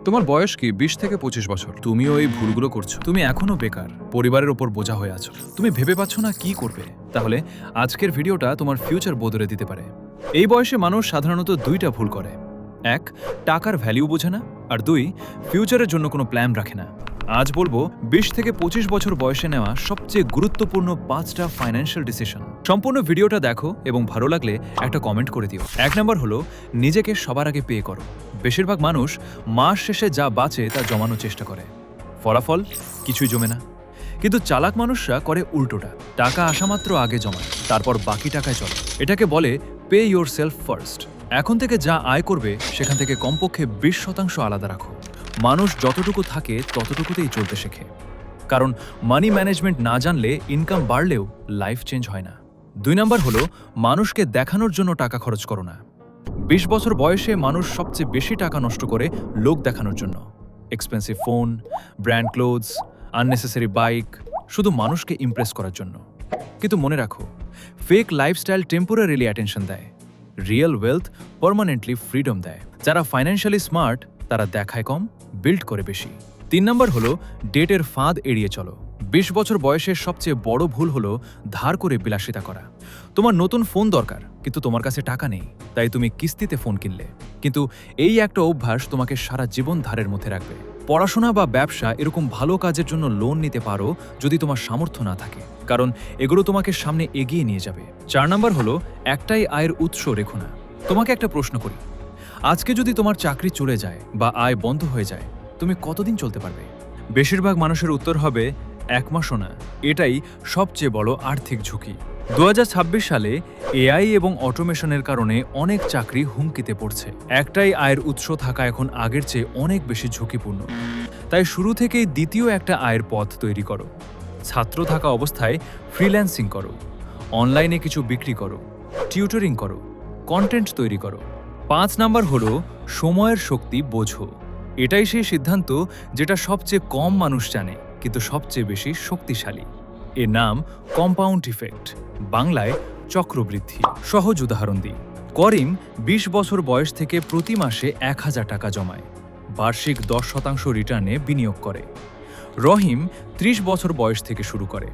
তোমার বয়স কি 20 থেকে 25 বছর। তুমিও এই ভুলগুলো করছো। তুমি এখনো বেকার, পরিবারের ওপর বোঝা হয়ে আছো। তুমি ভেবে পাচ্ছ না কি করবে। তাহলে আজকের ভিডিওটা তোমার ফিউচার বদলে দিতে পারে। এই বয়সে মানুষ সাধারণত দুইটা ভুল করে। এক, টাকার ভ্যালু বোঝে না, আর দুই, ফিউচারের জন্য কোনো প্ল্যান রাখে না। আজ বলবো 20 থেকে 25 বছর বয়সে নেওয়া সবচেয়ে গুরুত্বপূর্ণ 5টা ফাইন্যান্সিয়াল ডিসিশন। সম্পূর্ণ ভিডিওটা দেখো এবং ভালো লাগলে একটা কমেন্ট করে দিও। 1 নাম্বার হলো নিজেকে সবার আগে পে করো। বেশিরভাগ মানুষ মাস শেষে যা বাঁচে তা জমানোর চেষ্টা করে, ফলাফল কিছুই জমে না। কিন্তু চালাক মানুষরা করে উল্টোটা, টাকা আসা মাত্র আগে জমায়, তারপর বাকি টাকায় চলে। এটাকে বলে পে ইয়োর সেলফ ফার্স্ট। এখন থেকে যা আয় করবে সেখান থেকে কমপক্ষে 20% আলাদা রাখো। মানুষ যতটুকু থাকে ততটুকুতেই চলতে শেখে, কারণ মানি ম্যানেজমেন্ট না জানলে ইনকাম বাড়লেও লাইফ চেঞ্জ হয় না। 2 নাম্বার হলো মানুষকে দেখানোর জন্য টাকা খরচ করো না। 20 বছর বয়সে মানুষ সবচেয়ে বেশি টাকা নষ্ট করে লোক দেখানোর জন্য। Expensive phone, brand clothes, unnecessary bike, শুধু মানুষকে ইমপ্রেস করার জন্য। কিন্তু মনে রাখো, ফেক লাইফস্টাইল টেম্পোরারিলি অ্যাটেনশন দেয়, রিয়েল ওয়েলথ পার্মানেন্টলি ফ্রিডম দেয়। যারা ফাইন্যান্সিয়ালি স্মার্ট তারা দেখায় কম, বিল্ড করে বেশি। 3 নাম্বার হলো ডেটের ফাঁদ এড়িয়ে চলো। 20 বছর বয়সের সবচেয়ে বড় ভুল হলো ধার করে বিলাসিতা করা। তোমার নতুন ফোন দরকার, কিন্তু তোমার কাছে টাকা নেই, তাই তুমি কিস্তিতে ফোন কিনলে। কিন্তু এই একটা অভ্যাস তোমাকে সারা জীবন ধারের মধ্যে রাখবে। পড়াশোনা বা ব্যবসা এরকম ভালো কাজের জন্য লোন নিতে পারো যদি তোমার সামর্থ্য না থাকে, কারণ এগুলো তোমাকে সামনে এগিয়ে নিয়ে যাবে। 4 নাম্বার হলো একটাই আয়ের উৎস রেখো না। তোমাকে একটা প্রশ্ন করি, আজকে যদি তোমার চাকরি চলে যায় বা আয় বন্ধ হয়ে যায়, তুমি কতদিন চলতে পারবে? বেশিরভাগ মানুষের উত্তর হবে 1 মাসও না। এটাই সবচেয়ে বড় আর্থিক ঝুঁকি। 2026 সালে এআই এবং অটোমেশনের কারণে অনেক চাকরি হুমকিতে পড়ছে। একটাই আয়ের উৎস থাকা এখন আগের চেয়ে অনেক বেশি ঝুঁকিপূর্ণ। তাই শুরু থেকেই দ্বিতীয় একটা আয়ের পথ তৈরি করো। ছাত্র থাকা অবস্থায় ফ্রিল্যান্সিং করো, অনলাইনে কিছু বিক্রি করো, টিউটরিং করো, কন্টেন্ট তৈরি করো। 5 নাম্বার হলো সময়ের শক্তি বোঝো। এটাই সেই সিদ্ধান্ত যেটা সবচেয়ে কম মানুষ জানে, কিন্তু সবচেয়ে বেশি শক্তিশালী। এর নাম কম্পাউন্ড ইফেক্ট, বাংলায় চক্রবৃদ্ধি। সহজ উদাহরণ দিই, করিম 20 বছর বয়স থেকে প্রতি মাসে 1000 টাকা জমায়, বার্ষিক 10% রিটার্নে বিনিয়োগ করে। রহিম 30 বছর বয়স থেকে শুরু করে,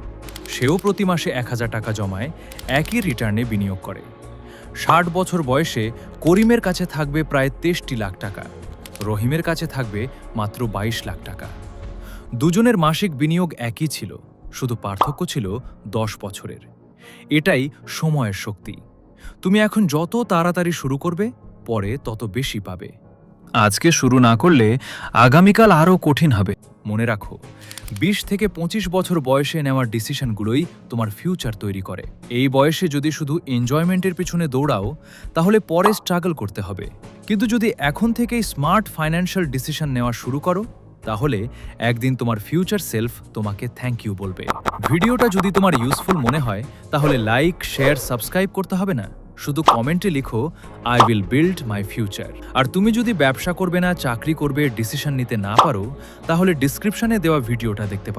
সেও প্রতি মাসে 1000 টাকা জমায়, একই রিটার্নে বিনিয়োগ করে। 60 বছর বয়সে করিমের কাছে থাকবে প্রায় 63 লাখ টাকা, রহিমের কাছে থাকবে মাত্র 22 লাখ টাকা। দুজনের মাসিক বিনিয়োগ একই ছিল, শুধু পার্থক্য ছিল 10 বছরের। এটাই সময়ের শক্তি। তুমি এখন যত তাড়াতাড়ি শুরু করবে, পরে তত বেশি পাবে। আজকে শুরু না করলে আগামীকাল আরও কঠিন হবে। মনে রাখো, 20 থেকে 25 বছর বয়সে নেওয়ার ডিসিশনগুলোই তোমার ফিউচার তৈরি করে। এই বয়সে যদি শুধু এনজয়মেন্টের পিছনে দৌড়াও, তাহলে পরে স্ট্রাগল করতে হবে। কিন্তু যদি এখন থেকেই স্মার্ট ফাইন্যান্সিয়াল ডিসিশন নেওয়া শুরু করো, তাহলে একদিন তোমার ফিউচার সেলফ তোমাকে থ্যাংক ইউ বলবে। ভিডিওটা যদি তোমার ইউজফুল মনে হয়, তাহলে লাইক, শেয়ার, সাবস্ক্রাইব করতে হবে না, শুধু কমেন্টে লিখো I will build my future. আর তুমি যদি ব্যবসা করবে না, চাকরি করবে, ডিসিশন নিতে না পারো, তাহলে ডিসক্রিপশনে দেওয়া ভিডিওটা দেখতে পারো।